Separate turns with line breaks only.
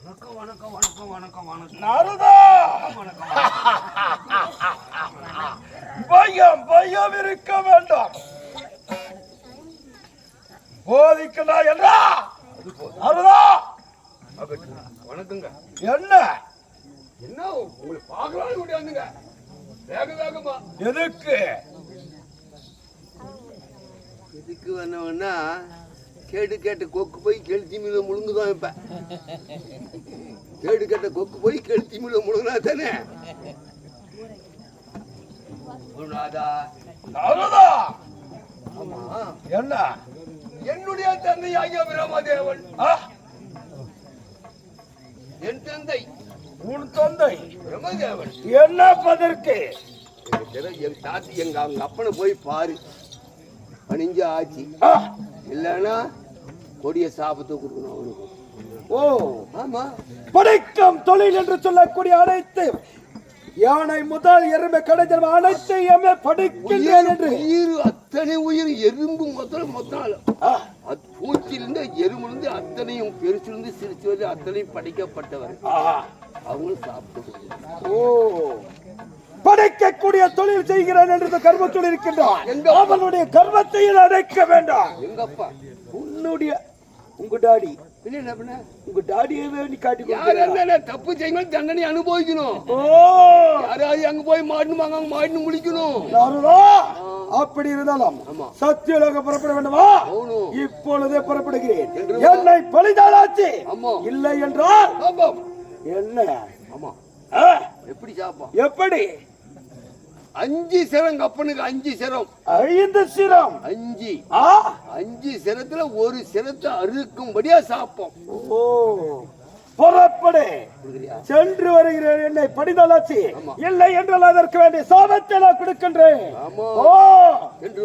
வணக்கம் வணக்கம் வணக்கம் வணக்கம் வணக்கம்
நாரதா பயம் பயம் இருக்க வேண்டாம். போதிக்கலா என்றா நாரதா
வணக்கங்க.
என்ன
என்ன உங்களை பார்க்கலாம்னு கூட்டியாந்துங்க வேக வேகமா.
எதுக்கு
எதுக்கு வந்தவன்னா கேடு கேட்ட கொக்கு போய் கெளுத்தி மீன் முழுங்குதான். இப்ப கேடு கேட்ட கொக்கு போய் கெளுத்தி மீன் முழுங்கினா தானே.
நாரதா
ஆமா,
என்ன
என்னுடைய தந்தை ஆகிய பிரம்மதேவன், என் தந்தை
உன் தந்தை
பிரம்மதேவன்
என்ன பதற்கு
என் தாத்தி அவங்க அப்பனை போய் பாரு. பணிஞ்ச ஆச்சு இல்லைன்னா கொடிய சாபத்தை கொடுக்கணும் அவனுக்கு.
ஓ
ஆமா,
படைக்கும் தொழில் என்று சொல்லக்கூடிய அனைத்து யானை முதல் எறும்பு கடைஞ்சல் அனைத்தையுமே படிக்கின்றேன் என்று
உயிர் அத்தனை உயிர் எறும்பு மொத்தம் பூச்சிலிருந்து எறும்புலிருந்து அத்தனையும் பெருசிலிருந்து சிரிச்சு வந்து அத்தனையும் படைக்கப்பட்டவர். அவங்களும் சாப்பிட்டு
ஓ படைக்கக்கூடிய தொழில் செய்கிறேன் என்று கர்மத்தில் இருக்கின்றான். அவனுடைய கர்மத்தையும் அடைக்க வேண்டாம்.
எங்க அப்பா
உன்னுடைய உங்க டாடி
என்ன பண்ண
உங்க டாடியவே நீ காட்டி
தப்பு செய்யணும், தண்டனை அனுபவிக்கணும்.
ஓ
யாராவது அங்க போய் மாட்டணும், அங்க மாட்டு முடிக்கணும்.
அப்படி இருந்தாலும் சத்தியலோக புறப்பட வேண்டுமா? இப்பொழுதே புறப்படுகிறேன். என்னை பழிதாளாச்சு இல்லை என்றால் என்ன?
ஆமா, எப்படி சாப்போம்?
எப்படி
5 சிரம் கப்பனுக்கு 5 சிரம்
5 சிரம்
5 சிரத்துல ஒரு சிரத்தை அறுக்கும்படியா சாப்போம்.
ஓ புறப்படு, சென்று வருகிறேன். என்னை படிதாளாச்சு இல்லை என்றால் அதற்கு வேண்டிய சாபத்தை நான் கொடுக்கின்றேன்.
ஓ என்று